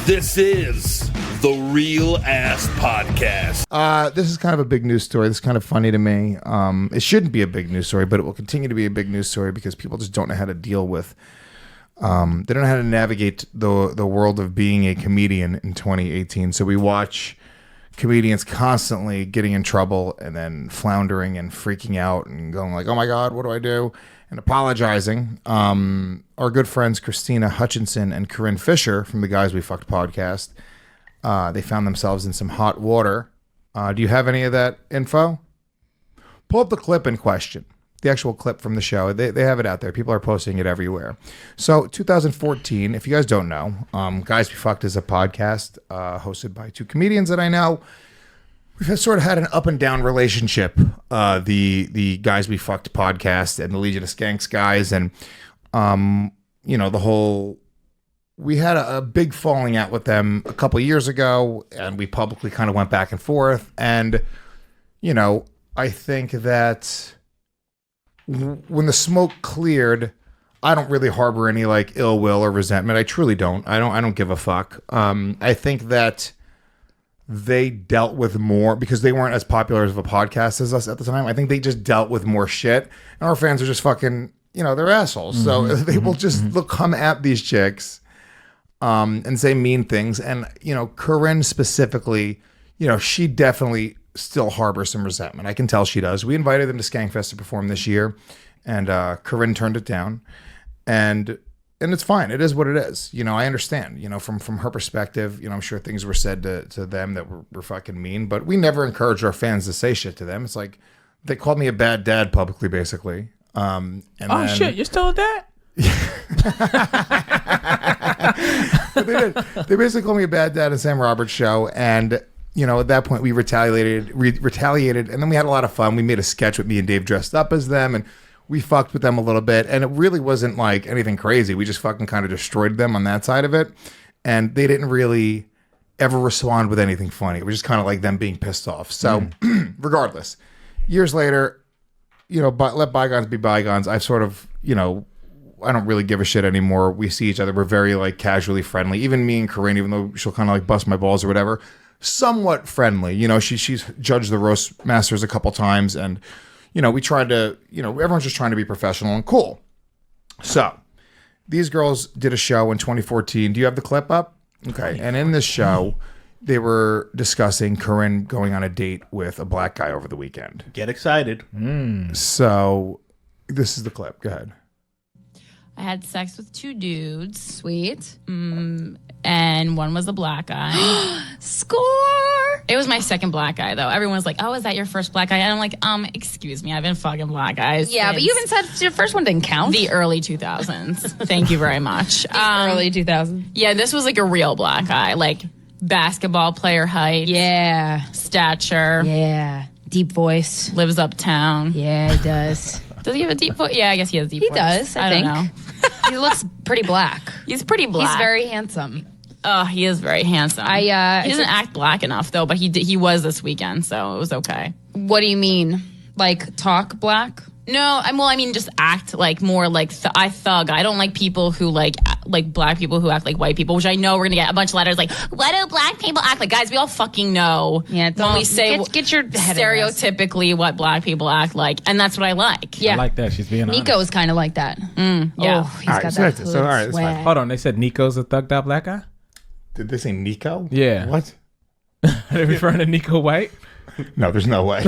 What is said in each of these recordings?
This is the Real Ass Podcast. This is kind of a big news story. This is kind of funny to me. It shouldn't be a big news story, but it will continue to be a big news story because people just don't know how to deal with. They don't know how to navigate the world of being a comedian in 2018. So we watch comedians constantly getting in trouble and then floundering and freaking out and going like, "Oh my God, what do I do?" and apologizing. Our good friends Christina Hutchinson and Corinne Fisher from the Guys We Fucked podcast, they found themselves in some hot water. Do you have any of that info? Pull up the clip in question, the actual clip from the show. They have it out there. People are posting it everywhere. So 2014, if you guys don't know, Guys We Fucked is a podcast hosted by two comedians that I know. We've sort of had an up and down relationship, the Guys We Fucked podcast and the Legion of Skanks guys. And, we had a big falling out with them a couple of years ago, and we publicly kind of went back and forth. And, I think that when the smoke cleared, I don't really harbor any like ill will or resentment. I truly don't. I don't give a fuck. I think that they dealt with more because they weren't as popular of a podcast as us at the time. I think they just dealt with more shit, and our fans are just fucking, they're assholes. So they will just come at these chicks, and say mean things. And, Corinne specifically, she definitely still harbors some resentment. I can tell she does. We invited them to Skankfest to perform this year, and Corinne turned it down. And it's fine. It is what it is. I understand, from her perspective, I'm sure things were said to them that were fucking mean, but we never encouraged our fans to say shit to them. It's like they called me a bad dad publicly, basically. Shit, you're still a dad? But they did. They basically called me a bad dad in Sam Roberts' show. And, at that point we retaliated. And then we had a lot of fun. We made a sketch with me and Dave dressed up as them. And we fucked with them a little bit, and it really wasn't like anything crazy. We just fucking kind of destroyed them on that side of it, and they didn't really ever respond with anything funny. It was just kind of like them being pissed off. So regardless, years later, but let bygones be bygones. I've sort of, I don't really give a shit anymore. We see each other. We're very like casually friendly. Even me and Corinne, even though she'll kind of like bust my balls or whatever, somewhat friendly. She's judged the roast masters a couple times, and we tried to, everyone's just trying to be professional and cool. So these girls did a show in 2014. Do you have the clip up? Okay. And in this show, they were discussing Corinne going on a date with a black guy over the weekend. Get excited. So this is the clip. Go ahead. I had sex with two dudes. Sweet. And one was a black guy. Score! It was my second black guy, though. Everyone's like, "Oh, is that your first black guy?" And I'm like, excuse me, I've been fucking black guys. Yeah, but you even said your first one didn't count. The early 2000s. Thank you very much. Early 2000s. Yeah, this was like a real black guy, like basketball player height. Yeah. Stature. Yeah. Deep voice. Lives uptown. Yeah, he does. Does he have a deep voice? Yeah, I guess he has a deep voice. He does, I think. don't know. He looks pretty black. He's pretty black. He's very handsome. Oh, he is very handsome. He doesn't act black enough, though, but he was this weekend, so it was okay. What do you mean? Like, talk black? No, I mean, just act like more like I thug. I don't like people who like black people who act like white people, which I know we're gonna get a bunch of letters like, "What do black people act like?" Guys, we all fucking know. Yeah, when we say get your head stereotypically what black people act like, and that's what I like. Yeah, I like that. She's being honest. Nico's kind of like that. Yeah, oh, he's got that hood all right, swag. Hold on, they said Nico's a thugged out black guy? Did they say Nico? Yeah. What? Are they referring to Nico White? No, there's no way.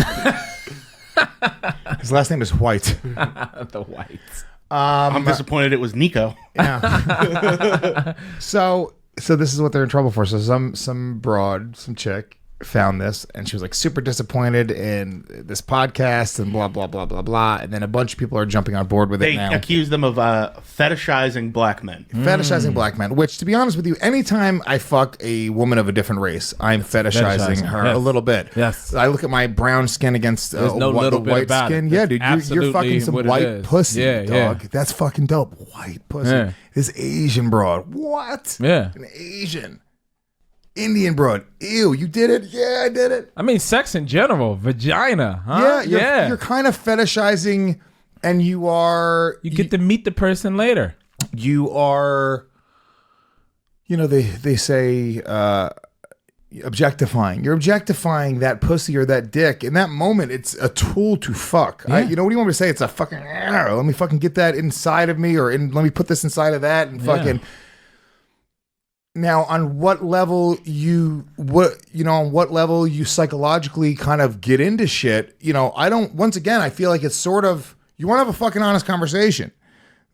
His last name is White. The Whites. I'm disappointed it was Nico. Yeah. So this is what they're in trouble for. So some broad, some chick found this, and she was like super disappointed in this podcast and blah blah blah blah blah. And then a bunch of people are jumping on board with it They now. accuse them of fetishizing black men. Fetishizing black men, which, to be honest with you, anytime I fuck a woman of a different race, I'm fetishizing her yes. a little bit. Yes. I look at my brown skin against There's no little bit white about skin. it. Yeah, That's dude, you're absolutely fucking some what it white is. pussy, Yeah, dog. yeah. That's fucking dope. White pussy. Yeah. This Asian broad. What? Yeah. An Asian. Indian broad. Ew, you did it? Yeah, I did it. I mean, sex in general, vagina, huh? Yeah, you're kind of fetishizing, and you are... You get to meet the person later. You are... they say objectifying. You're objectifying that pussy or that dick. In that moment, it's a tool to fuck. Yeah. What do you want me to say? It's a fucking, let me fucking get that inside of me, or let me put this inside of that and fucking. Now, on what level you psychologically kind of get into shit, once again, I feel like it's sort of, you want to have a fucking honest conversation.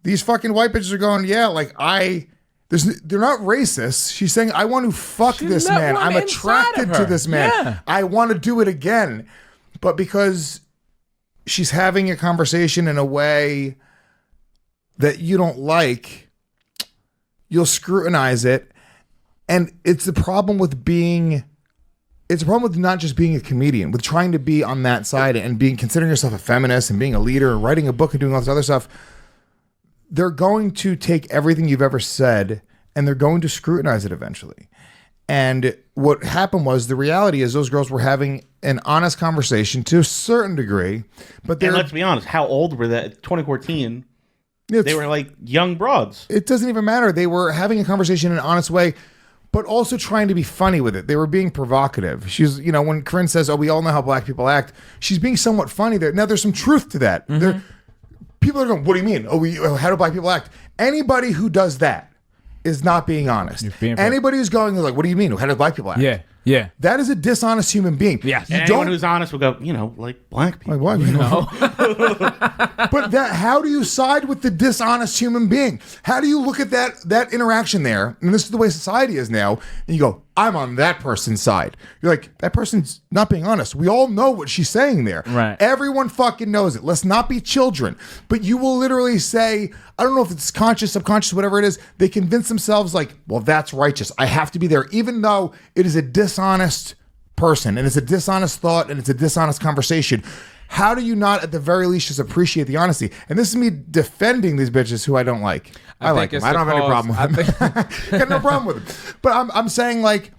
These fucking white bitches are going, they're not racist. She's saying, I want to fuck this man. I'm attracted to this man. Yeah. I want to do it again. But because she's having a conversation in a way that you don't like, you'll scrutinize it. And it's the problem with not just being a comedian, with trying to be on that side and considering yourself a feminist and being a leader and writing a book and doing all this other stuff. They're going to take everything you've ever said and they're going to scrutinize it eventually. And what happened was, the reality is those girls were having an honest conversation to a certain degree, but and let's be honest, how old were they? 2014. They were like young broads. It doesn't even matter. They were having a conversation in an honest way, but also trying to be funny with it. They were being provocative. She's, when Corinne says, "Oh, we all know how black people act," she's being somewhat funny there. Now, there's some truth to that. People are going, "What do you mean? How do black people act?" Anybody who does that is not being honest. Anybody who's going like, "What do you mean? How do black people act?" Yeah. That is a dishonest human being. Yes. And anyone who's honest will go, like black people. Like, but how do you side with the dishonest human being? How do you look at that interaction there? And this is the way society is now. And you go, I'm on that person's side. You're like, that person's not being honest. We all know what she's saying there. Right. Everyone fucking knows it. Let's not be children. But you will literally say, I don't know if it's conscious, subconscious, whatever it is. They convince themselves like, well, that's righteous. I have to be there, even though it is a dishonest person and it's a dishonest thought and it's a dishonest conversation. How do you not, at the very least, just appreciate the honesty? And this is me defending these bitches who I don't like. I like them. I don't have any problem with them. Got no problem with them. But I'm saying, like,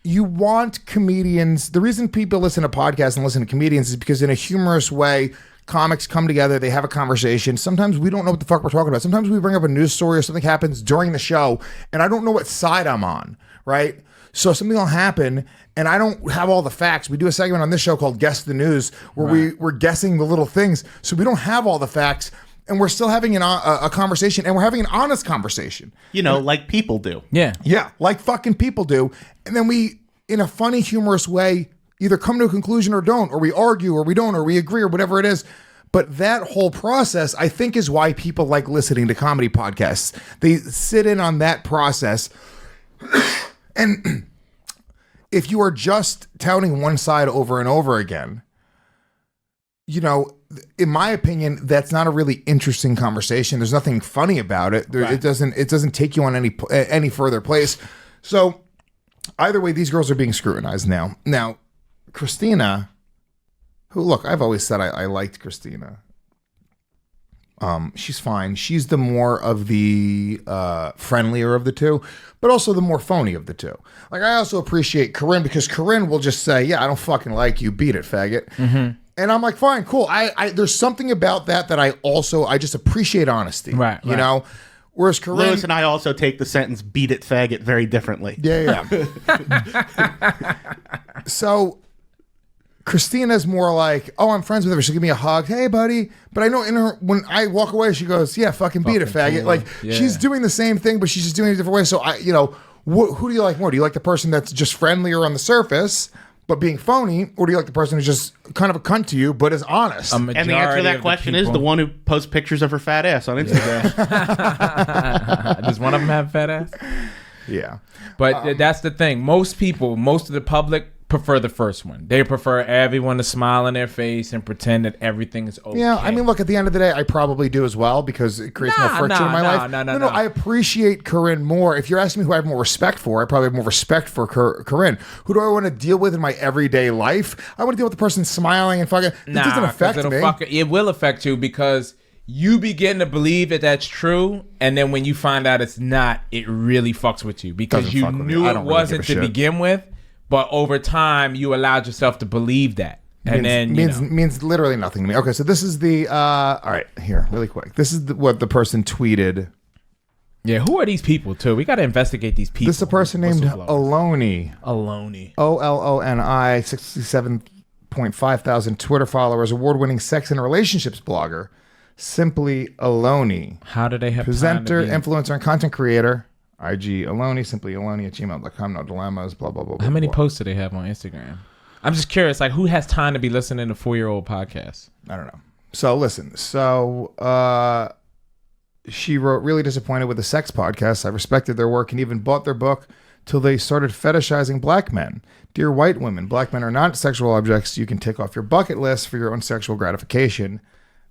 you want comedians. The reason people listen to podcasts and listen to comedians is because in a humorous way, comics come together, they have a conversation. Sometimes we don't know what the fuck we're talking about. Sometimes we bring up a news story or something happens during the show, and I don't know what side I'm on, right? So something will happen, and I don't have all the facts. We do a segment on this show called Guess the News, where we're guessing the little things. So we don't have all the facts, and we're still having a conversation, and we're having an honest conversation. Like people do. Yeah. Yeah, like fucking people do. And then we, in a funny, humorous way, either come to a conclusion or don't, or we argue, or we don't, or we agree, or whatever it is. But that whole process, I think, is why people like listening to comedy podcasts. They sit in on that process. And if you are just touting one side over and over again, in my opinion, that's not a really interesting conversation. There's nothing funny about it. It doesn't take you on any further place. So either way, these girls are being scrutinized now. Now, Christina, who, look, I've always said I liked Christina. She's fine. She's the more of the friendlier of the two, but also the more phony of the two. Like, I also appreciate Corinne, because Corinne will just say, yeah, I don't fucking like you. Beat it, faggot. Mm-hmm. And I'm like, fine, cool. I there's something about that I just appreciate honesty. Right. You know? Whereas Corinne... Lewis and I also take the sentence, beat it, faggot, very differently. Yeah. So... Christina's more like, oh, I'm friends with her. She'll give me a hug. Hey, buddy. But I know when I walk away, she goes, yeah, fucking beat it, faggot. Cool. Like, yeah. She's doing the same thing, but she's just doing it a different way. So, who do you like more? Do you like the person that's just friendlier on the surface, but being phony? Or do you like the person who's just kind of a cunt to you, but is honest? And the answer to that question is the one who posts pictures of her fat ass on Instagram. Yeah. Does one of them have fat ass? Yeah. But that's the thing. Most of the public prefer the first one. They prefer everyone to smile in their face and pretend that everything is okay. Yeah, I mean, look, at the end of the day, I probably do as well, because it creates more friction in my life. No, I appreciate Corinne more. If you're asking me who I have more respect for, I probably have more respect for Corinne. Who do I want to deal with in my everyday life? I want to deal with the person smiling and fucking... It doesn't affect me. It will affect you, because you begin to believe that that's true, and then when you find out it's not, it really fucks with you, because you knew it wasn't to begin with. But over time, you allowed yourself to believe that. And means literally nothing to me. Okay, so this is the... all right, here, really quick. This is what the person tweeted Yeah, who are these people, too? We got to investigate these people. This is a person named Aloni. Aloni. OLONI, 67.5 thousand Twitter followers, award-winning sex and relationships blogger. Simply Aloni. How do they have presenter, time to be... influencer, and content creator. IG Aloni, simply Aloni at gmail.com. No dilemmas, blah, blah, blah. How many blah. posts do they have on Instagram? I'm just curious, like, who has time to be listening to 4-year-old podcasts? I don't know. So, listen. So, she wrote, really disappointed with the sex podcast. I respected their work and even bought their book till they started fetishizing black men. Dear white women, black men are not sexual objects you can tick off your bucket list for your own sexual gratification.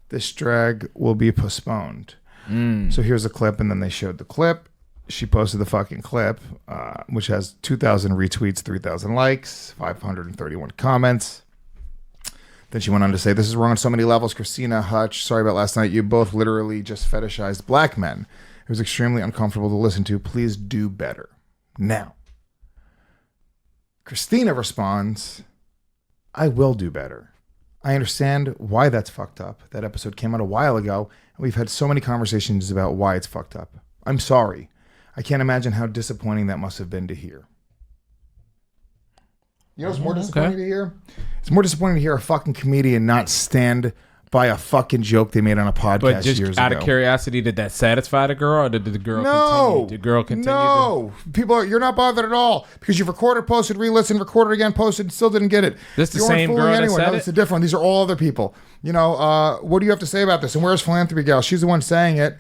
This drag will be postponed. So here's a clip, and then they showed the clip. She posted the fucking clip, which has 2,000 retweets, 3,000 likes, 531 comments. Then she went on to say, this is wrong on so many levels. Christina, Hutch, sorry about last night. You both literally just fetishized black men. It was extremely uncomfortable to listen to. Please do better. Now, Christina responds, I will do better. I understand why that's fucked up. That episode came out a while ago, and we've had so many conversations about why it's fucked up. I'm sorry. I can't imagine how disappointing that must have been to hear. You know what's more disappointing to hear? It's more disappointing to hear a fucking comedian not stand by a fucking joke they made on a podcast but just years out ago. Of curiosity, did that satisfy the girl, or did the girl continue? Did the girl continue? No. You're not bothered at all because you've recorded, posted, re-listened, recorded again, posted, still didn't get it. This the same girl that said No, it's a different one. These are all other people. You know, what do you have to say about this? And where's Philanthropy Gal? She's the one saying it.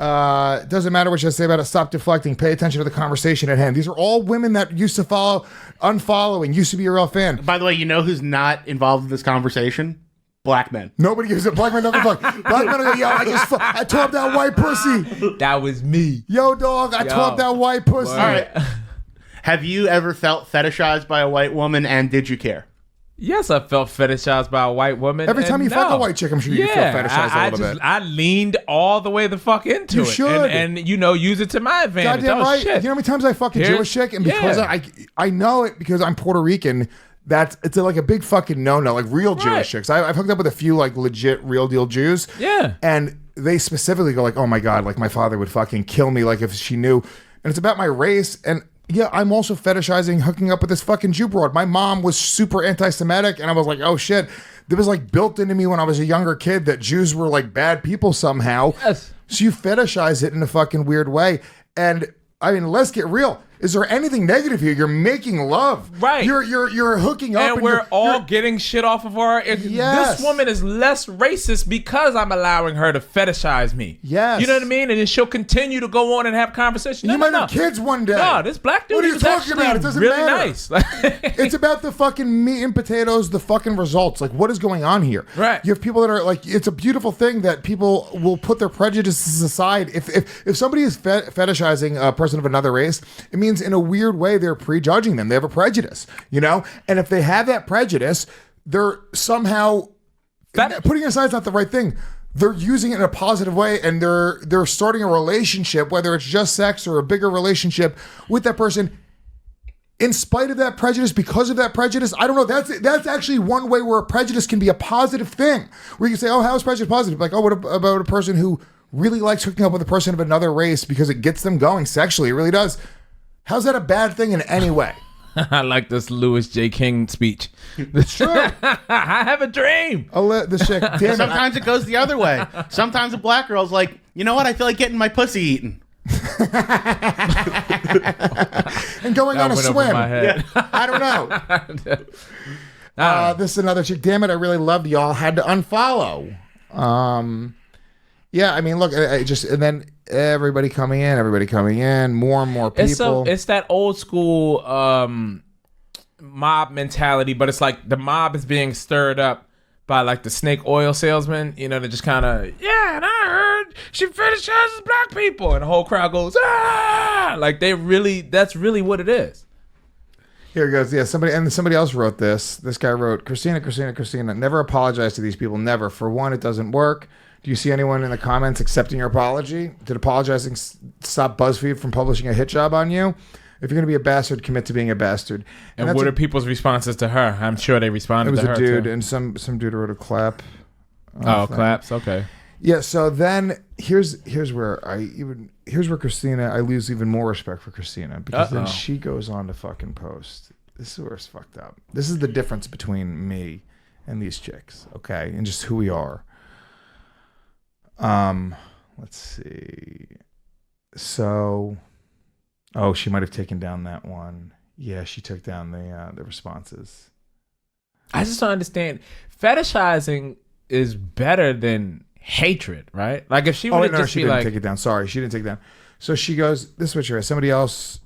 It doesn't matter what you say about it. Stop deflecting. Pay attention to the conversation at hand. These are all women that used to follow, unfollowing, used to be a real fan. By the way, you know who's not involved in this conversation? Black men. Nobody gives a black men nothing fuck. Black men are like, yo, I tore up that white pussy. That was me. Yo, dog, I tore up that white pussy. All right. Have you ever felt fetishized by a white woman, and did you care? Yes, I felt fetishized by a white woman. Every time you fuck a white chick, I'm sure you feel fetishized a little bit. I leaned all the way the fuck into it. You should. And use it to my advantage. Goddamn right. Shit. You know how many times I fuck a Jewish chick? And because I know it because I'm Puerto Rican, it's like a big fucking no-no. Like real Jewish chicks. I've hooked up with a few like legit real deal Jews. Yeah. And they specifically go like, oh my God, like my father would fucking kill me like if she knew. And it's about my race. And yeah, I'm also fetishizing hooking up with this fucking Jew broad. My mom was super anti-Semitic, and I was like, oh shit. It was like built into me when I was a younger kid that Jews were like bad people somehow. Yes. So you fetishize it in a fucking weird way. And I mean, let's get real. Is there anything negative here? You're making love. Right. You're hooking up. And we're all getting shit off of her. Yes. This woman is less racist because I'm allowing her to fetishize me. Yes. You know what I mean? And then she'll continue to go on and have conversations. You might have kids one day. No, this black dude is actually It doesn't really matter. nice. It's about the fucking meat and potatoes, the fucking results. Like, what is going on here? Right. You have people that are like, it's a beautiful thing that people will put their prejudices aside. If somebody is fetishizing a person of another race, it means in a weird way they're prejudging them. They have a prejudice, you know? And if they have that prejudice, they're somehow putting aside is not the right thing. They're using it in a positive way, and they're starting a relationship, whether it's just sex or a bigger relationship with that person. In spite of that prejudice, because of that prejudice, I don't know. That's actually one way where a prejudice can be a positive thing. Where you can say, "Oh, how is prejudice positive?" Like, "Oh, what about a person who really likes hooking up with a person of another race because it gets them going sexually? It really does." How's that a bad thing in any way? I like this Louis J. King speech. It's true. I have a dream. The chick. Damn Sometimes it goes the other way. Sometimes a black girl's like, you know what? I feel like getting my pussy eaten. And going on a swim. Yeah. I don't know. This is another chick. Damn it! I really loved y'all. Had to unfollow. Yeah, I mean, look, and then everybody coming in, more and more people. It's that old school mob mentality, but it's like the mob is being stirred up by like the snake oil salesman, you know, that just kind of, and I heard she fetishizes black people, and the whole crowd goes, ah! Like that's really what it is. Here it goes. Yeah, somebody else wrote this. This guy wrote, Christina, never apologize to these people. Never. For one, it doesn't work. Do you see anyone in the comments accepting your apology? Did apologizing stop BuzzFeed from publishing a hit job on you? If you're going to be a bastard, commit to being a bastard. And what are people's responses to her? I'm sure they responded to her. It was a dude, too. and some dude wrote a clap. Oh, claps. Okay. Yeah, so then here's where Christina, I lose even more respect for Christina because then she goes on to fucking post. This is where it's fucked up. This is the difference between me and these chicks, okay? And just who we are. Let's see. So, she might have taken down that one. Yeah, she took down the responses. I just don't understand. Fetishizing is better than hatred, right? Like if she would just she didn't take it down. Sorry, she didn't take it down. So she goes, this is what she wrote. Somebody else,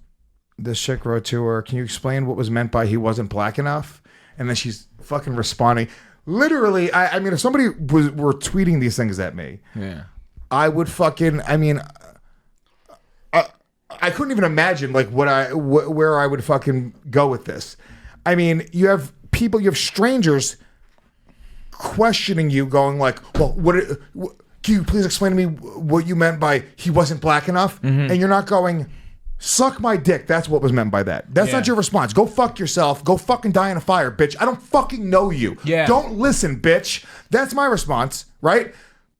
this chick wrote to her, can you explain what was meant by he wasn't black enough? And then she's fucking responding. Literally, I mean, if somebody were tweeting these things at me, I would fucking, I couldn't even imagine like where I would fucking go with this. I mean, you have people, you have strangers questioning you, going like, well, can you please explain to me what you meant by he wasn't black enough? And you're not going, suck my dick. That's what was meant by that. That's not your response. Go fuck yourself. Go fucking die in a fire, bitch. I don't fucking know you. Don't listen, bitch. That's my response, right?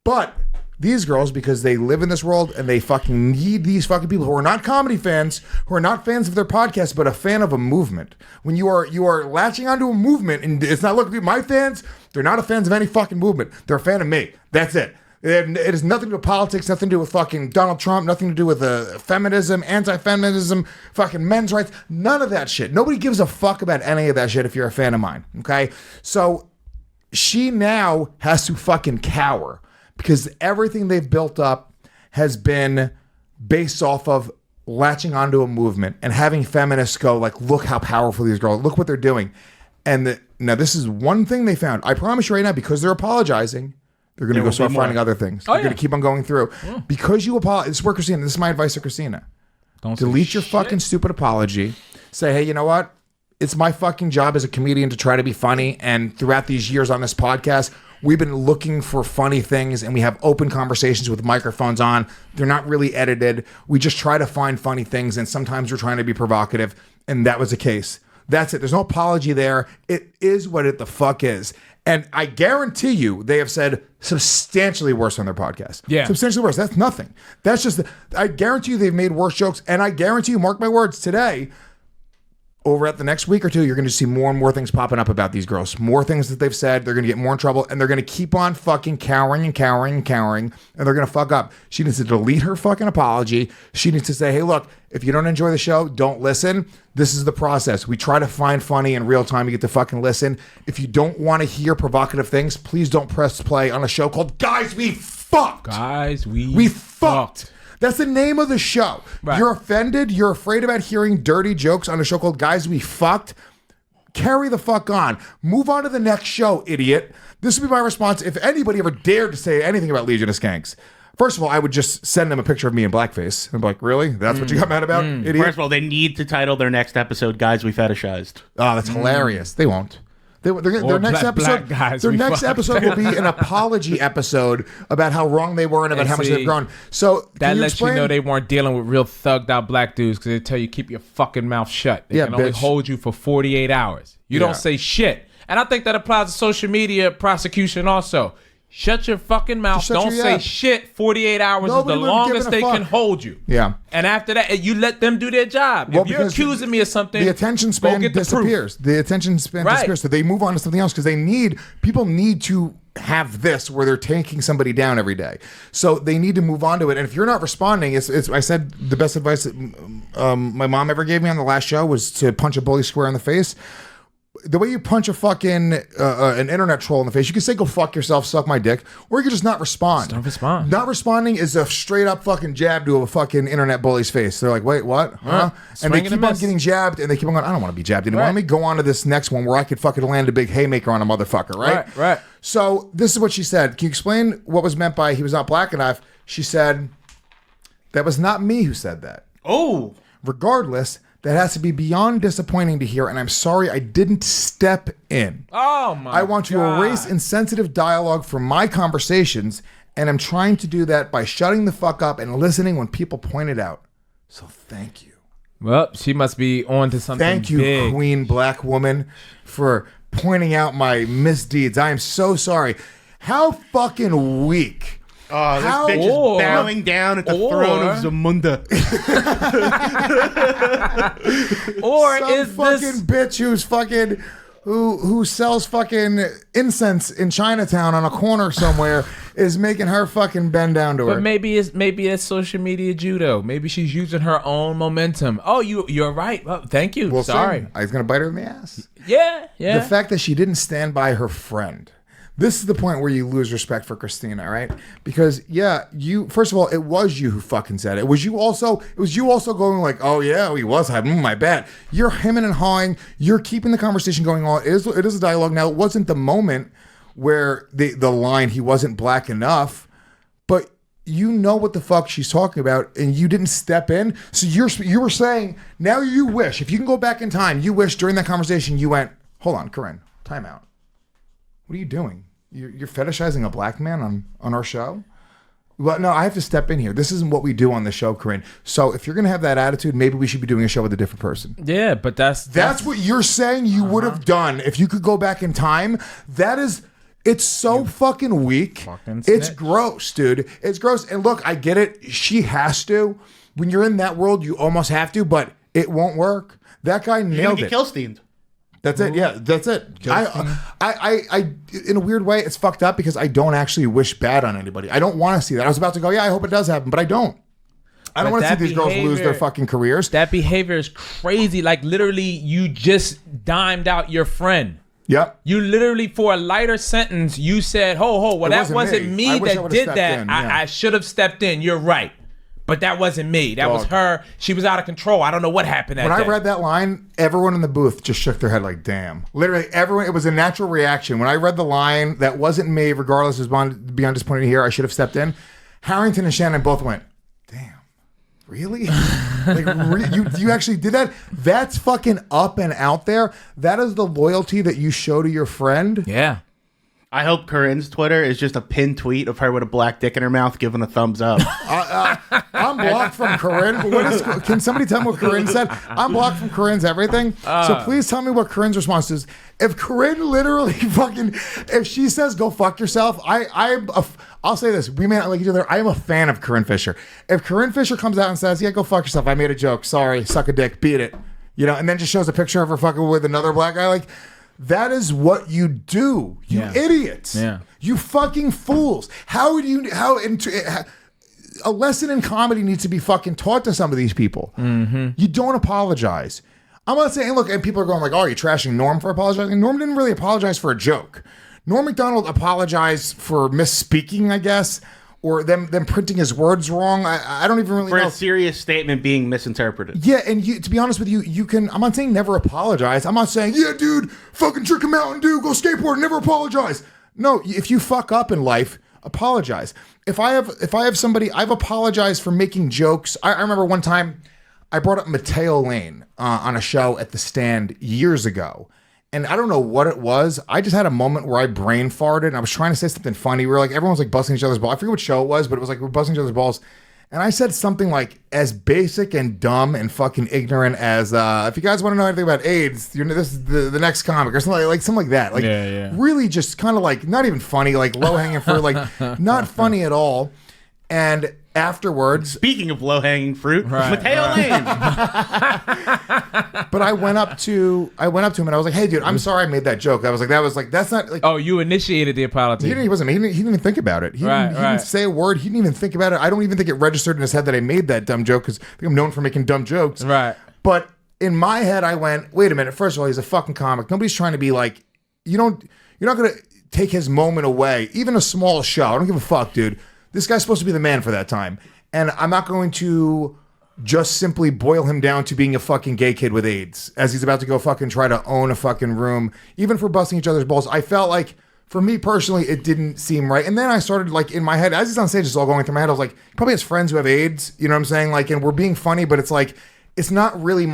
But these girls, because they live in this world and they fucking need these fucking people who are not comedy fans, who are not fans of their podcast, but a fan of a movement. When you are latching onto a movement, and it's not, look, my fans, they're not a fans of any fucking movement. They're a fan of me. That's it. It has nothing to do with politics, nothing to do with fucking Donald Trump, nothing to do with feminism, anti-feminism, fucking men's rights, none of that shit. Nobody gives a fuck about any of that shit if you're a fan of mine, okay? So she now has to fucking cower because everything they've built up has been based off of latching onto a movement and having feminists go like, look how powerful these girls, look what they're doing. And now this is one thing they found. I promise you right now, because they're apologizing, they're going to go start finding other things. They're going to keep on going through. Because you apologize. This is where Christina, this is my advice to Christina. Don't delete your fucking stupid apology. Say, hey, you know what? It's my fucking job as a comedian to try to be funny. And throughout these years on this podcast, we've been looking for funny things and we have open conversations with microphones on. They're not really edited. We just try to find funny things. And sometimes we're trying to be provocative. And that was the case. That's it. There's no apology there. It is what it the fuck is. And I guarantee you, they have said substantially worse on their podcast. Yeah. Substantially worse. That's nothing. That's just, I guarantee you they've made worse jokes. And I guarantee you, mark my words, today, over at the next week or two, you're going to see more and more things popping up about these girls. More things that they've said. They're going to get more in trouble. And they're going to keep on fucking cowering. And they're going to fuck up. She needs to delete her fucking apology. She needs to say, hey, look, if you don't enjoy the show, don't listen. This is the process. We try to find funny in real time. You get to fucking listen. If you don't want to hear provocative things, please don't press play on a show called Guys We Fucked. Guys We Fucked. That's the name of the show. Right. You're offended. You're afraid about hearing dirty jokes on a show called Guys We Fucked. Carry the fuck on. Move on to the next show, idiot. This would be my response if anybody ever dared to say anything about Legion of Skanks. First of all, I would just send them a picture of me in blackface. I'm like, really? That's what you got mad about, idiot? First of all, they need to title their next episode Guys We Fetishized. Oh, that's hilarious. They won't. Their next episode will be an apology episode about how wrong they were and about how much they've grown. So that lets you know they weren't dealing with real thugged out black dudes because they tell you keep your fucking mouth shut. They can only hold you for 48 hours. You don't say shit. And I think that applies to social media prosecution also. Shut your fucking mouth. Don't say shit. 48 hours is the longest they can hold you. Yeah. And after that, you let them do their job. Well, if you're accusing me of something, the attention span disappears. The attention span disappears. So they move on to something else because people need to have this where they're taking somebody down every day. So they need to move on to it. And if you're not responding, I said the best advice that my mom ever gave me on the last show was to punch a bully square in the face. The way you punch a fucking an internet troll in the face, you can say "go fuck yourself, suck my dick," or you can just not respond. Just don't respond. Not responding is a straight up fucking jab to a fucking internet bully's face. They're like, "Wait, what? Huh?" And they keep on getting jabbed, and they keep on going, "I don't want to be jabbed anymore. Let me go on to this next one where I could fucking land a big haymaker on a motherfucker." Right. So this is what she said. Can you explain what was meant by he was not black enough? She said, "That was not me who said that." Oh, regardless. That has to be beyond disappointing to hear, and I'm sorry I didn't step in. Oh my God. I want to erase insensitive dialogue from my conversations, and I'm trying to do that by shutting the fuck up and listening when people point it out. So thank you. Well, she must be on to something Thank you, big. Queen Black Woman, for pointing out my misdeeds. I am so sorry. How fucking weak Oh, this bitch is bowing down at the throne of Zamunda. Or Some is fucking this bitch who's fucking who sells fucking incense in Chinatown on a corner somewhere is making her fucking bend down to her. But maybe it's social media judo. Maybe she's using her own momentum. Oh, you're right. Oh, thank you. We'll Sorry. see. I was gonna bite her in the ass. Yeah. The fact that she didn't stand by her friend. This is the point where you lose respect for Christina, right? Because you first of all, it was you who fucking said it. It was you also going like, oh yeah, he was having my bad. You're hemming and hawing. You're keeping the conversation going on. It is a dialogue. Now, it wasn't the moment where the line he wasn't black enough, but you know what the fuck she's talking about, and you didn't step in. So you were saying now you wish, if you can go back in time, you wish during that conversation you went, hold on, Corinne, time out. What are you doing? You're fetishizing a black man on our show? Well, no, I have to step in here. This isn't what we do on the show, Corinne. So if you're going to have that attitude, maybe we should be doing a show with a different person. Yeah, but that's what you're saying you would have done if you could go back in time. It's so fucking weak. It's gross, dude. It's gross. And look, I get it. She has to. When you're in that world, you almost have to, but it won't work. That guy nailed it. Kill steamed. That's it. Yeah, that's it. I, in a weird way, it's fucked up because I don't actually wish bad on anybody. I don't want to see that. I was about to go, yeah, I hope it does happen, but I don't. I don't want to see these girls lose their fucking careers. That behavior is crazy. Like, literally, you just dimed out your friend. Yep. You literally, for a lighter sentence, you said, well, that wasn't me that did that. I should have stepped in. You're right. But that wasn't me. That was her. She was out of control. I don't know what happened that day. When I read that line, everyone in the booth just shook their head like, damn. Literally, everyone, it was a natural reaction. When I read the line, that wasn't me, regardless, is beyond disappointed here, I should have stepped in. Harrington and Shannon both went, damn, really? You actually did that? That's fucking up and out there. That is the loyalty that you show to your friend. Yeah. I hope Corinne's Twitter is just a pinned tweet of her with a black dick in her mouth giving a thumbs up. I'm blocked from Corinne. Can somebody tell me what Corinne said? I'm blocked from Corinne's everything. So please tell me what Corinne's response is. If Corinne literally if she says go fuck yourself, I'll say this. We may not like each other. I am a fan of Corinne Fisher. If Corinne Fisher comes out and says, yeah, go fuck yourself, I made a joke. Sorry, suck a dick, beat it. And then just shows a picture of her fucking with another black guy, like, that is what you do, you idiots. Yeah. You fucking fools. A lesson in comedy needs to be fucking taught to some of these people. Mm-hmm. You don't apologize. I'm not saying, look, and people are going like, oh, you're trashing Norm for apologizing. Norm didn't really apologize for a joke. Norm Macdonald apologized for misspeaking, I guess, or them printing his words wrong. I don't even really know. For a serious statement being misinterpreted. Yeah, and to be honest with you can, I'm not saying never apologize. I'm not saying, yeah, dude, fucking drink a Mountain Dew, go skateboard, never apologize. No, if you fuck up in life, apologize. If I have somebody, I've apologized for making jokes. I remember one time I brought up Mateo Lane on a show at the Stand years ago. And I don't know what it was. I just had a moment where I brain farted and I was trying to say something funny. We were like, everyone's like busting each other's balls. I forget what show it was, but it was like we're busting each other's balls. And I said something like, as basic and dumb and fucking ignorant as, if you guys want to know anything about AIDS, this is the next comic or something like that. Like, really just kind of like, not even funny, like low hanging fruit, like not funny at all. And afterwards, speaking of low hanging fruit, Mateo Lane. But I went up to him and I was like, "Hey, dude, I'm sorry I made that joke." That's not like. Oh, you initiated the apology. He didn't even think about it. He didn't say a word. He didn't even think about it. I don't even think it registered in his head that I made that dumb joke because I think I'm known for making dumb jokes. Right. But in my head, I went, "Wait a minute. First of all, he's a fucking comic. Nobody's trying to be like, you're not gonna take his moment away. Even a small show. I don't give a fuck, dude. This guy's supposed to be the man for that time. And I'm not going to just simply boil him down to being a fucking gay kid with AIDS as he's about to go fucking try to own a fucking room, even for busting each other's balls. I felt like, for me personally, it didn't seem right. And then I started, like, in my head, as he's on stage, it's all going through my head. I was like, he probably has friends who have AIDS. You know what I'm saying? Like, and we're being funny, but it's like, it's not really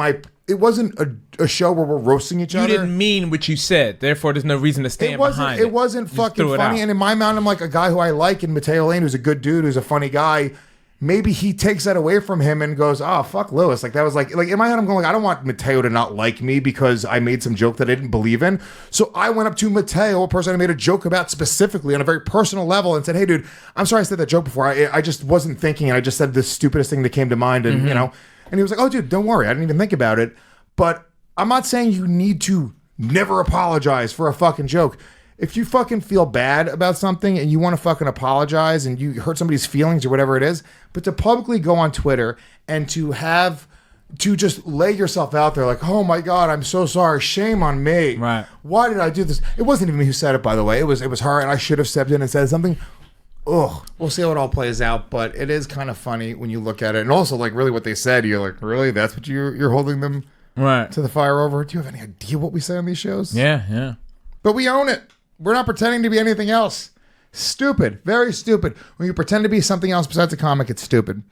it wasn't a show where we're roasting each other. You didn't mean what you said. Therefore, there's no reason to stand behind it. It wasn't fucking funny. And in my mind, I'm like a guy who I like in Mateo Lane, who's a good dude, who's a funny guy. maybe he takes that away from him and goes, oh, fuck Lewis. Like, that was like in my head, I'm going, like, I don't want Mateo to not like me because I made some joke that I didn't believe in. So I went up to Mateo, a person I made a joke about specifically on a very personal level, and said, hey, dude, I'm sorry I said that joke before. I just wasn't thinking, and I just said the stupidest thing that came to mind. And, you know, and he was like, oh, dude, don't worry. I didn't even think about it. But I'm not saying you need to never apologize for a fucking joke. If you fucking feel bad about something and you want to fucking apologize and you hurt somebody's feelings or whatever it is, but to publicly go on Twitter and to just lay yourself out there like, oh my God, I'm so sorry. Shame on me. Right. Why did I do this? It wasn't even me who said it, by the way. It was her, and I should have stepped in and said something. Ugh. We'll see how it all plays out, but it is kind of funny when you look at it. And also, like, really what they said, you're like, really? That's what you're holding them to the fire over? Do you have any idea what we say on these shows? Yeah. But we own it. We're not pretending to be anything else. Stupid. Very stupid. When you pretend to be something else besides a comic, it's stupid.